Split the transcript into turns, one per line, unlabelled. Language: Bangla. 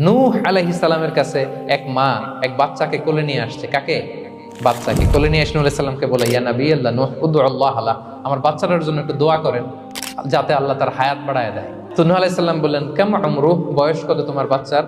নূহ আলাইহিস সালামের কাছে এক মা এক বাচ্চাকে কোলে নিয়ে আসছে। কাকে? বাচ্চাকে কোলে নিয়ে এসে নূহ আলাইহিস সালামকে বলে, ইয়া নবী আল্লাহ নূহ উদউ আল্লাহ আলা, আমার বাচ্চাটার জন্য একটু দোয়া করেন যাতে আল্লাহ তার হায়াত বাড়ায় দেয়। তো নূহ আলাইহিস সালাম বললেন, কাম উমরুহ, বয়স কত তোমার বাচ্চার?